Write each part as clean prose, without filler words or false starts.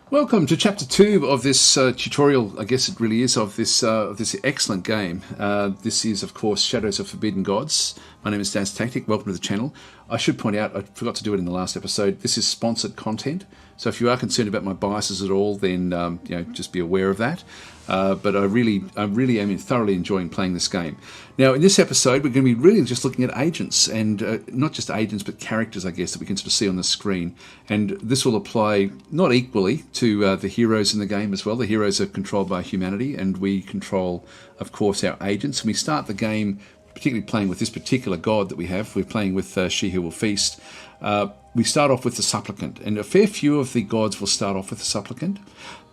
Welcome to Chapter 2 of this tutorial, I guess it really is, of this excellent game. This is, of course, Shadows of Forbidden Gods. My name is Dan's Tactic. Welcome to the channel. I should point out, I forgot to do it in the last episode, this is sponsored content. So if you are concerned about my biases at all, then just be aware of that. But I really am thoroughly enjoying playing this game. Now, in this episode, we're going to be really just looking at agents, and not just agents, but characters, I guess, that we can sort of see on the screen. And this will apply not equally to the heroes in the game as well. The heroes are controlled by humanity, and we control, of course, our agents. And we start the game, particularly playing with this particular god that we have. We're playing with She Who Will Feast. We start off with the supplicant, and a fair few of the gods will start off with the supplicant.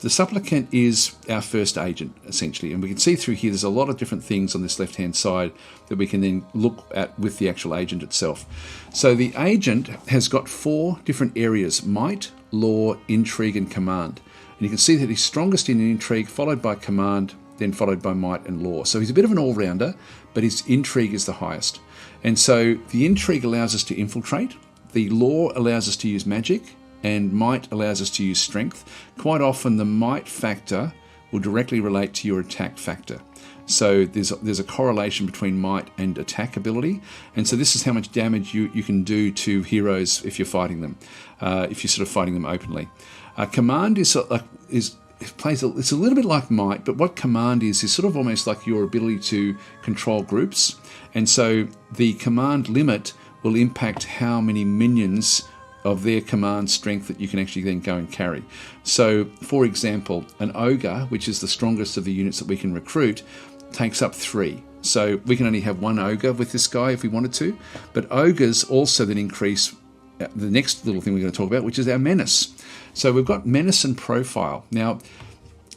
The supplicant is our first agent, essentially, and we can see through here there's a lot of different things on this left-hand side that we can then look at with the actual agent itself. So the agent has got 4 different areas: might, law, intrigue, and command. And you can see that he's strongest in intrigue, followed by command, then followed by might and law. So he's a bit of an all-rounder, but his intrigue is the highest. And so the intrigue allows us to infiltrate. The law allows us to use magic, and might allows us to use strength. Quite often the might factor will directly relate to your attack factor. So there's a correlation between might and attack ability, and so this is how much damage you can do to heroes if you're fighting them, if you're sort of fighting them openly. Command it's a little bit like might, but what command is sort of almost like your ability to control groups, and so the command limit will impact how many minions of their command strength that you can actually then go and carry. So, for example, an ogre, which is the strongest of the units that we can recruit, takes up 3. So we can only have 1 ogre with this guy if we wanted to, but ogres also then increase the next little thing we're going to talk about, which is our menace. So we've got menace and profile. Now,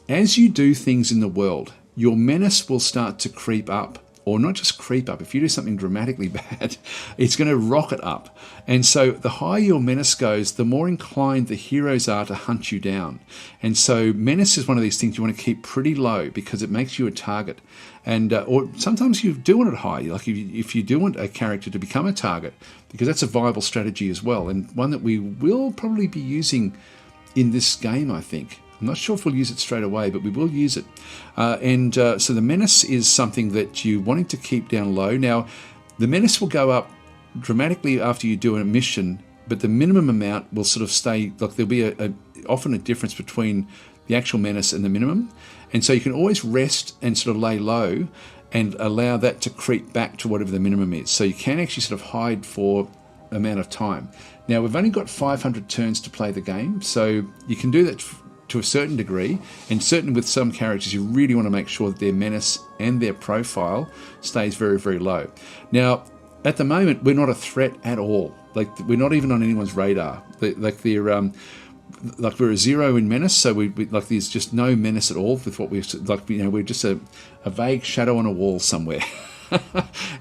as you do things in the world, your menace will start to creep up. Or not just creep up, if you do something dramatically bad, it's going to rocket up. And so the higher your menace goes, the more inclined the heroes are to hunt you down. And so menace is one of these things you want to keep pretty low because it makes you a target. And or sometimes you do want it high, like if you do want a character to become a target, because that's a viable strategy as well, and one that we will probably be using in this game, I think. I'm not sure if we'll use it straight away, but we will use it. So the menace is something that you wanting to keep down low. Now, the menace will go up dramatically after you do a mission, but the minimum amount will sort of stay. Like there'll be often a difference between the actual menace and the minimum, and so you can always rest and sort of lay low and allow that to creep back to whatever the minimum is. So you can actually sort of hide for amount of time. Now we've only got 500 turns to play the game, so you can do that to a certain degree, and certainly with some characters you really want to make sure that their menace and their profile stays very, very low. Now, at the moment, we're not a threat at all. Like, we're not even on anyone's radar. Like we're a 0 in menace, so we like there's just no menace at all with what we're like. We're just a vague shadow on a wall somewhere.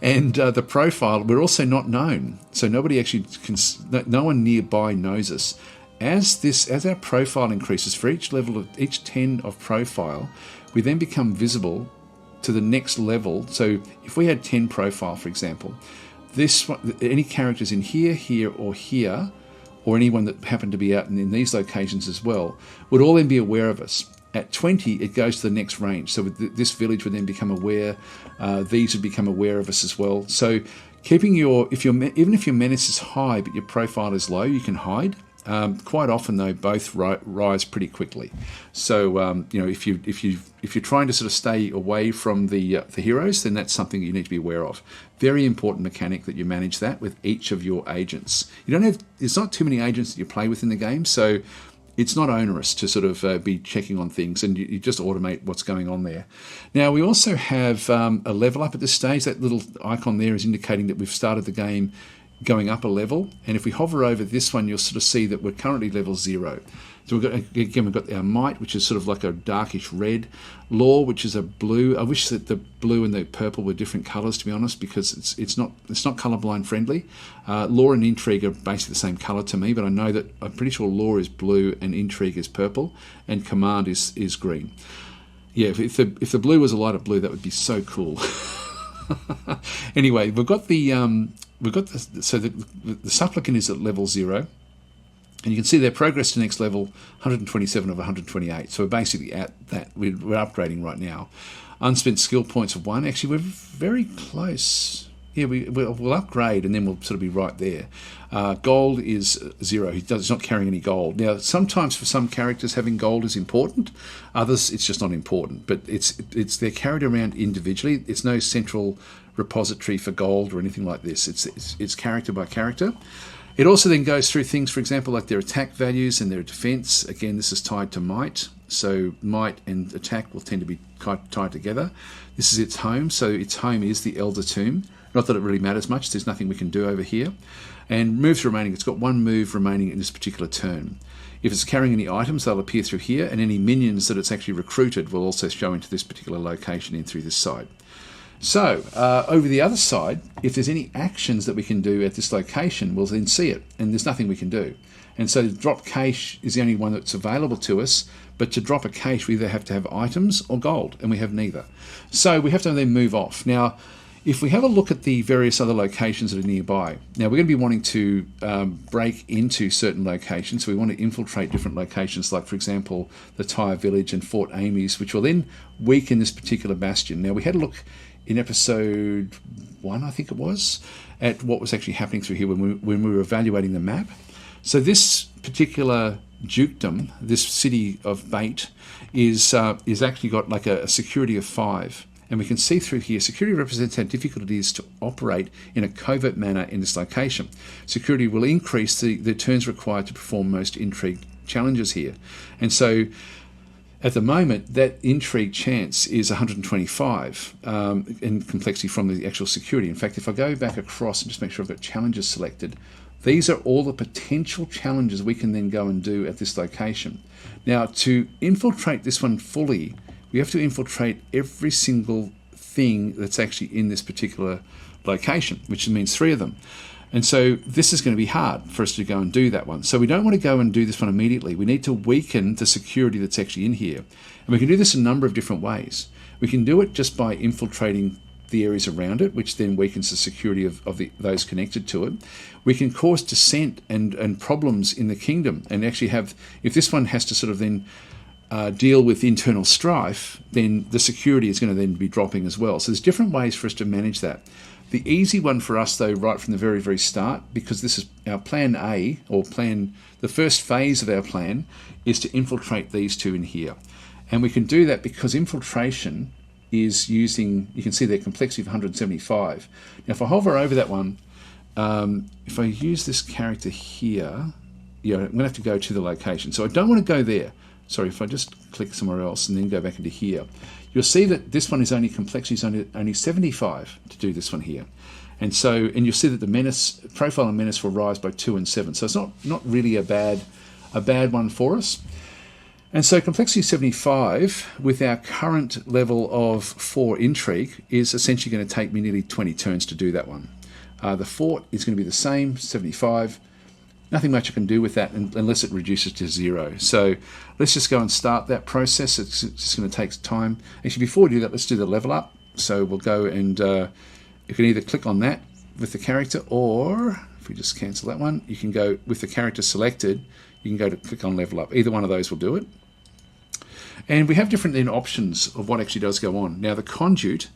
And the profile, we're also not known, so nobody actually no one nearby knows us. As our profile increases for each 10 of profile, we then become visible to the next level. So if we had 10 profile, for example, any characters in here, or anyone that happened to be out in these locations as well, would all then be aware of us. At 20, it goes to the next range. So this village would then become aware. These would become aware of us as well. So keeping even if your menace is high but your profile is low, you can hide. Quite often, though, both rise pretty quickly. So if you're trying to sort of stay away from the heroes, then that's something that you need to be aware of. Very important mechanic that you manage that with each of your agents. It's not too many agents that you play with in the game, so it's not onerous to sort of be checking on things, and you just automate what's going on there. Now, we also have a level up at this stage. That little icon there is indicating that we've started the game going up a level, and if we hover over this one, you'll sort of see that we're currently level 0. So we've got our might, which is sort of like a darkish red, law, which is a blue. I wish that the blue and the purple were different colours, to be honest, because it's not colourblind friendly. Law and intrigue are basically the same colour to me, but I'm pretty sure law is blue and intrigue is purple, and command is green. Yeah, if the blue was a lighter blue, that would be so cool. Anyway, we've got the supplicant is at level 0. And you can see their progress to next level, 127 of 128. So we're basically at that. We're upgrading right now. Unspent skill points of 1. Actually, we're very close. Yeah, we'll upgrade and then we'll sort of be right there. Gold is 0. He's not carrying any gold. Now, sometimes for some characters having gold is important. Others, it's just not important. But they're carried around individually. It's no central repository for gold or anything like this. It's character by character. It also then goes through things, for example, like their attack values and their defense. Again, this is tied to might. So might and attack will tend to be tied together. This is its home. So its home is the Elder Tomb. Not that it really matters much. There's nothing we can do over here. And moves remaining. It's got 1 move remaining in this particular turn. If it's carrying any items, they'll appear through here. And any minions that it's actually recruited will also show into this particular location in through this side. So, over the other side, if there's any actions that we can do at this location, we'll then see it, and there's nothing we can do. And so drop cache is the only one that's available to us, but to drop a cache, we either have to have items or gold, and we have neither. So we have to then move off. Now, if we have a look at the various other locations that are nearby, now we're going to be wanting to break into certain locations. So we want to infiltrate different locations, like, for example, the Tyre Village and Fort Amy's, which will then weaken this particular bastion. Now, we had a look in episode 1, I think it was, at what was actually happening through here when we were evaluating the map. So this particular dukedom, this city of Bait, is actually got like a security of 5. And we can see through here, security represents how difficult it is to operate in a covert manner in this location. Security will increase the turns required to perform most intrigue challenges here. And so at the moment, that intrigue chance is 125 in complexity from the actual security. In fact, if I go back across and just make sure I've got challenges selected, these are all the potential challenges we can then go and do at this location. Now, to infiltrate this one fully, we have to infiltrate every single thing that's actually in this particular location, which means 3 of them. And so this is going to be hard for us to go and do that one. So we don't want to go and do this one immediately. We need to weaken the security that's actually in here. And we can do this a number of different ways. We can do it just by infiltrating the areas around it, which then weakens the security of those connected to it. We can cause dissent and problems in the kingdom and actually have, if this one has to sort of then deal with internal strife, then the security is going to then be dropping as well. So there's different ways for us to manage that. The easy one for us, though, right from the very, very start, because this is our plan A, or the first phase of our plan, is to infiltrate these 2 in here. And we can do that because infiltration is using, you can see their complexity of 175. Now, if I hover over that one, if I use this character here, I'm going to have to go to the location. So I don't want to go there. Sorry, if I just click somewhere else and then go back into here, you'll see that this one is only complexity is only 75 to do this one here. And you'll see that the menace profile and menace will rise by 2 and 7. So it's not really a bad one for us. And so complexity 75 with our current level of 4 intrigue is essentially going to take me nearly 20 turns to do that one. The fort is going to be the same, 75. Nothing much I can do with that unless it reduces to 0. So let's just go and start that process. It's just going to take time. Actually, before we do that, let's do the level up. So we'll go and you can either click on that with the character, or if we just cancel that one, you can go with the character selected, you can go to click on level up. Either one of those will do it. And we have different then options of what actually does go on. Now the conduit,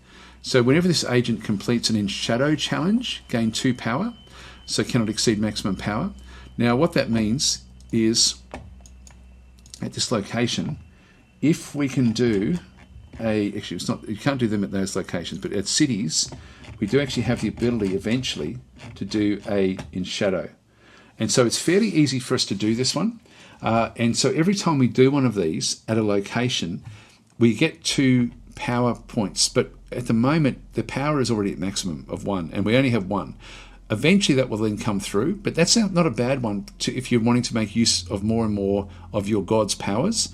so whenever this agent completes an in shadow challenge, gain 2 power, so cannot exceed maximum power. Now what that means is at this location, if we can do actually it's not, you can't do them at those locations, but at cities, we do actually have the ability eventually to do a in shadow. And so it's fairly easy for us to do this one. And so every time we do one of these at a location, we get 2 power points. But at the moment, the power is already at maximum of 1, and we only have 1. Eventually that will then come through, but that's not a bad one if you're wanting to make use of more and more of your god's powers.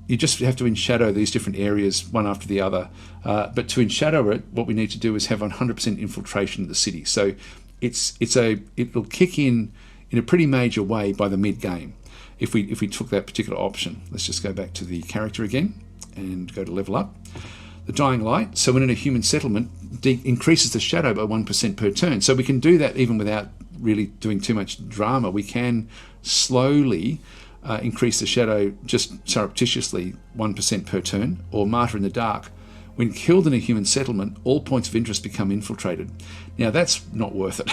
You just have to in-shadow these different areas one after the other. But to in-shadow it, what we need to do is have 100% infiltration of the city. So it will kick in a pretty major way by the mid-game if we took that particular option. Let's just go back to the character again and go to level up. The Dying Light, so when in a human settlement, increases the shadow by 1% per turn. So we can do that even without really doing too much drama, we can slowly increase the shadow just surreptitiously 1% per turn, or Martyr in the Dark. When killed in a human settlement, all points of interest become infiltrated. Now that's not worth it.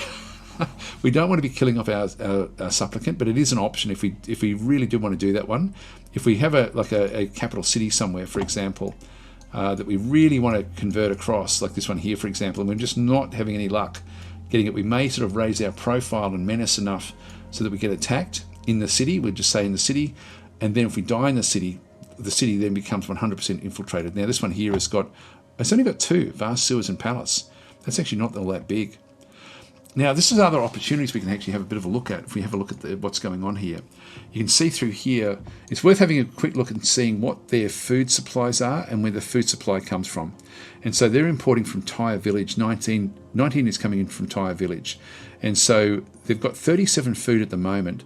We don't want to be killing off our supplicant, but it is an option if we really do want to do that one. If we have a capital city somewhere, for example, that we really want to convert across, like this one here, for example, and we're just not having any luck getting it, we may sort of raise our profile and menace enough so that we get attacked in the city. We'd just say in the city, and then if we die in the city then becomes 100% infiltrated. Now this one here it's only got 2, vast sewers and palace. That's actually not all that big. Now, this is other opportunities we can actually have a bit of a look at if we have a look at what's going on here. You can see through here, it's worth having a quick look and seeing what their food supplies are and where the food supply comes from. And so they're importing from Tyre Village. 19 is coming in from Tyre Village. And so they've got 37 food at the moment.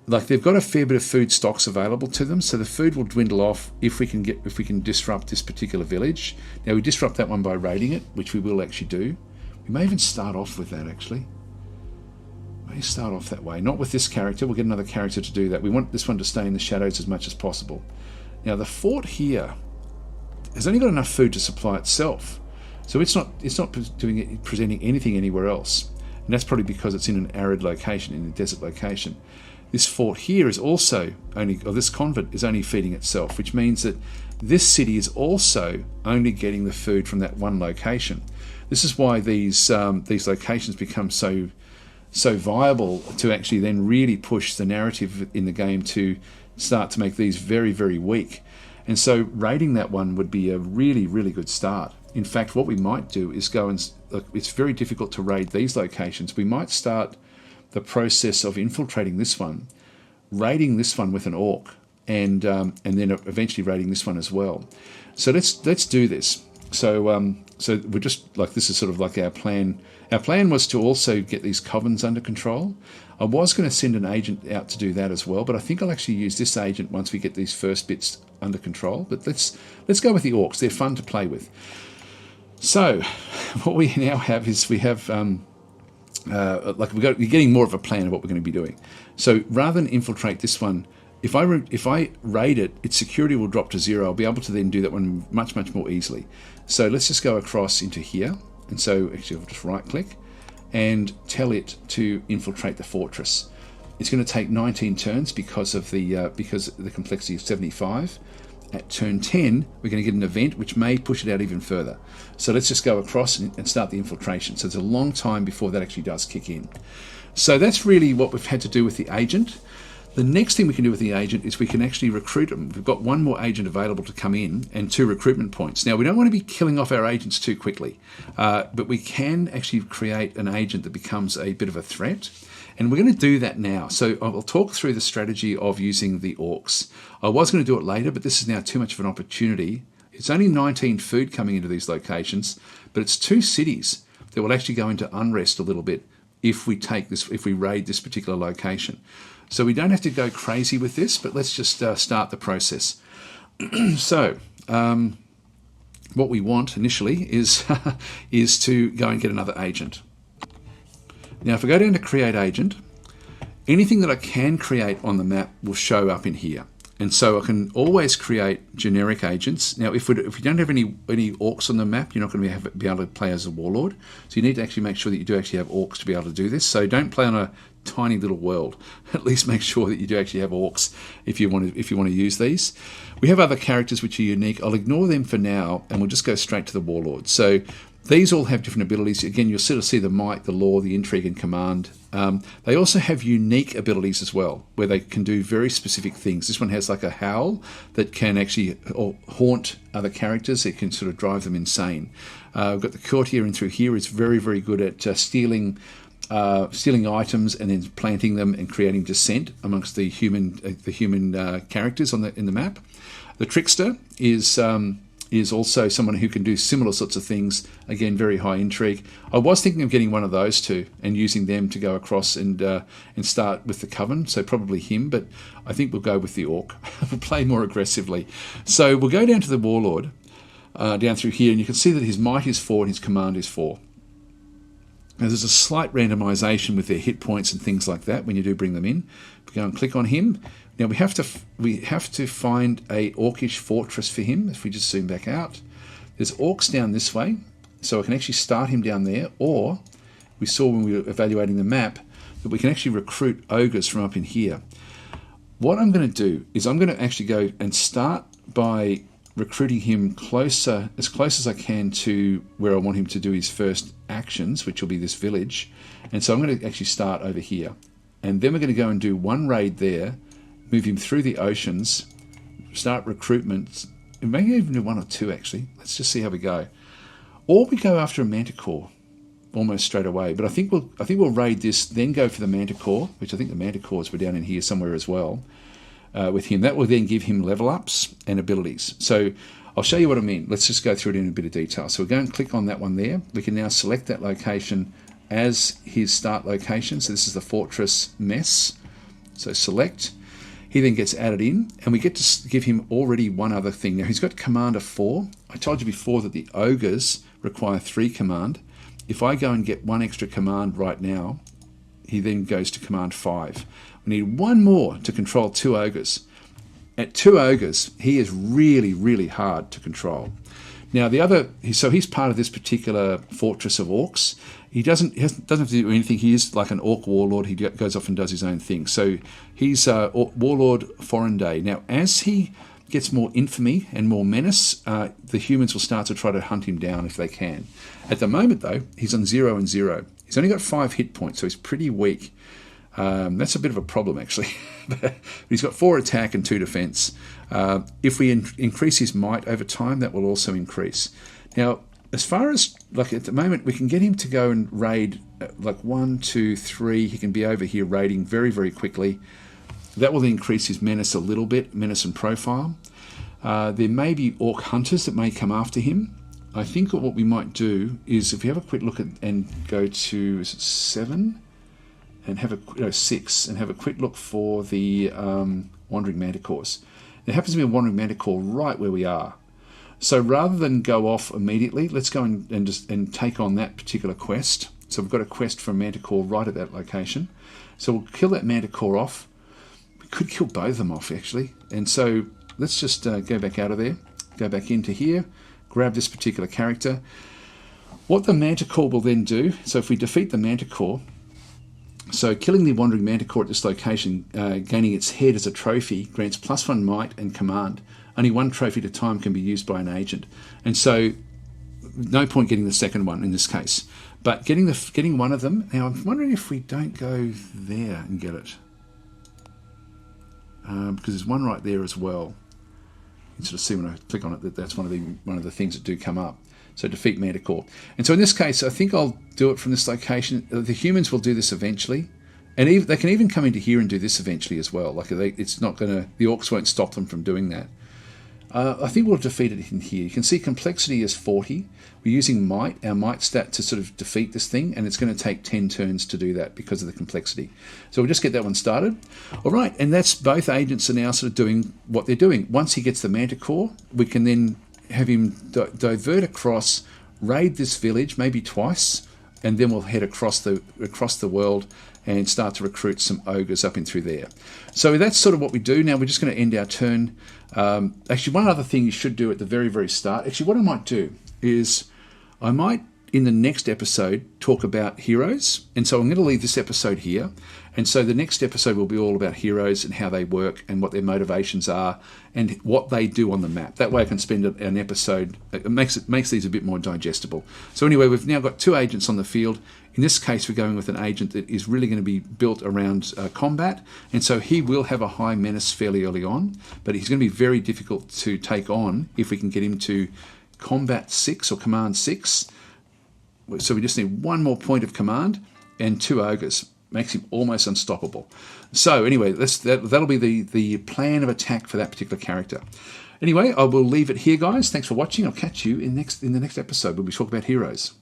Like, they've got a fair bit of food stocks available to them, so the food will dwindle off if we can disrupt this particular village. Now, we disrupt that one by raiding it, which we will actually do. We may even start off with that, actually. May start off that way. Not with this character. We'll get another character to do that. We want this one to stay in the shadows as much as possible. Now, the fort here has only got enough food to supply itself. So it's not presenting anything anywhere else. And that's probably because it's in an arid location, in a desert location. This fort here is also this convent is only feeding itself, which means that this city is also only getting the food from that one location. This is why these locations become so viable to actually then really push the narrative in the game to start to make these very, very weak. And so raiding that one would be a really, really good start. In fact, what we might do is go and look, it's very difficult to raid these locations. We might start the process of infiltrating this one, raiding this one with an orc, and then eventually raiding this one as well. So let's do this. So we're just like, this is sort of like our plan. Our plan was to also get these covens under control. I was going to send an agent out to do that as well, but I think I'll actually use this agent once we get these first bits under control. But let's go with the orcs. They're fun to play with. So what we now have is we have you're getting more of a plan of what we're going to be doing. So rather than infiltrate this one, if I raid it, its security will drop to 0. I'll be able to then do that one much, much more easily. So let's just go across into here. And so actually I'll just right click and tell it to infiltrate the fortress. It's going to take 19 turns because of the complexity of 75. At turn 10, we're going to get an event which may push it out even further. So let's just go across and start the infiltration. So it's a long time before that actually does kick in. So that's really what we've had to do with the agent. The next thing we can do with the agent is we can actually recruit them. We've got one more agent available to come in and 2 recruitment points. Now, we don't want to be killing off our agents too quickly, but we can actually create an agent that becomes a bit of a threat. And we're going to do that now. So I'll talk through the strategy of using the orcs. I was going to do it later, but this is now too much of an opportunity. It's only 19 food coming into these locations, but it's 2 cities that will actually go into unrest a little bit if we raid this particular location. So we don't have to go crazy with this, but let's just start the process. So what we want initially is to go and get another agent. Now, if I go down to create agent, anything that I can create on the map will show up in here. And so I can always create generic agents. Now, if we don't have any orcs on the map, you're not going to be able to play as a warlord. So you need to actually make sure that you do actually have orcs to be able to do this. So don't play on a tiny little world. At least make sure that you do actually have orcs if you want to use these. We have other characters which are unique. I'll ignore them for now, and we'll just go straight to the warlord. So these all have different abilities. Again, you'll sort of see the might, the law, the intrigue, and command. They also have unique abilities as well, where they can do very specific things. This one has like a howl that can actually haunt other characters. It can sort of drive them insane. We've got the courtier in through here. It's very, very good at stealing items and then planting them and creating dissent amongst the human characters in the map. The trickster is also someone who can do similar sorts of things. Again, very high intrigue. I was thinking of getting one of those two and using them to go across and start with the coven, so probably him, but I think we'll go with the orc. We'll play more aggressively. So we'll go down to the warlord, down through here, and you can see that his might is 4 and his command is 4. Now, there's a slight randomization with their hit points and things like that when you do bring them in. We go and click on him. Now we have to find a orcish fortress for him. If we just zoom back out, there's orcs down this way, so I can actually start him down there. Or we saw when we were evaluating the map that we can actually recruit ogres from up in here. What I'm going to do is I'm going to actually go and start by recruiting him as close as I can to where I want him to do his first actions, which will be this village. And so I'm going to actually start over here. And then we're going to go and do one raid there, move him through the oceans, start recruitment, and maybe even do one or two actually. Let's just see how we go. Or we go after a manticore almost straight away. But I think we'll raid this, then go for the manticore, which I think the manticores were down in here somewhere as well. With him, that will then give him level ups and abilities. So I'll show you what I mean. Let's just go through it in a bit of detail. So we'll go and click on that one there. We can now select that location as his start location. So this is the fortress mess. So select. He then gets added in, and we get to give him already one other thing. Now he's got command of 4. I told you before that the ogres require 3 command. If I go and get 1 extra command right now, he then goes to command 5. We need 1 more to control 2 ogres. At 2 ogres, he is really, really hard to control. Now he's part of this particular fortress of orcs. He doesn't have to do anything. He is like an orc warlord. He goes off and does his own thing. So he's warlord foreign day. Now as he gets more infamy and more menace, the humans will start to try to hunt him down if they can. At the moment though, he's on 0 and 0. He's only got 5 hit points, so he's pretty weak. That's a bit of a problem actually. But he's got 4 attack and 2 defense. If we increase his might over time, that will also increase. Now, as far as like at the moment, we can get him to go and raid like 1, 2, 3. He can be over here raiding very, very quickly. That will increase his menace a little bit, menace and profile. There may be orc hunters that may come after him. I think what we might do is if we have a quick look at and go to, is it 7? And have 6 and have a quick look for the wandering manticores. There happens to be a wandering manticore right where we are. So rather than go off immediately, let's go and take on that particular quest. So we've got a quest for a manticore right at that location. So we'll kill that manticore off. We could kill both of them off actually. And so let's just go back out of there, go back into here, grab this particular character. What the manticore will then do, so if we defeat the manticore, so killing the wandering manticore at this location, gaining its head as a trophy, grants +1 might and command. Only 1 trophy at a time can be used by an agent. And so no point getting the second one in this case. But getting one of them, now I'm wondering if we don't go there and get it. Because there's one right there as well. You can sort of see when I click on it that's one of the things that do come up. So defeat manticore. And so in this case, I think I'll do it from this location. The humans will do this eventually. And they can even come into here and do this eventually as well. Like it's not going to, the orcs won't stop them from doing that. I think we'll defeat it in here. You can see complexity is 40. We're using might, our might stat, to sort of defeat this thing, and it's going to take 10 turns to do that because of the complexity. So we'll just get that one started. All right, and that's both agents are now sort of doing what they're doing. Once he gets the manticore, we can then have him divert across, raid this village maybe twice, and then we'll head across the world and start to recruit some ogres up in through there. So that's sort of what we do. Now we're just going to end our turn. Actually, one other thing you should do at the very, very start, actually what I might do is I might, in the next episode, talk about heroes. And so I'm going to leave this episode here. And so the next episode will be all about heroes and how they work and what their motivations are and what they do on the map. That way I can spend an episode. It makes these a bit more digestible. So anyway, we've now got 2 agents on the field. In this case, we're going with an agent that is really going to be built around combat. And so he will have a high menace fairly early on, but he's going to be very difficult to take on if we can get him to combat 6 or command 6. So we just need 1 more point of command and 2 ogres. Makes him almost unstoppable. So anyway, that'll be the plan of attack for that particular character. Anyway, I will leave it here, guys. Thanks for watching. I'll catch you in the next episode where we talk about heroes.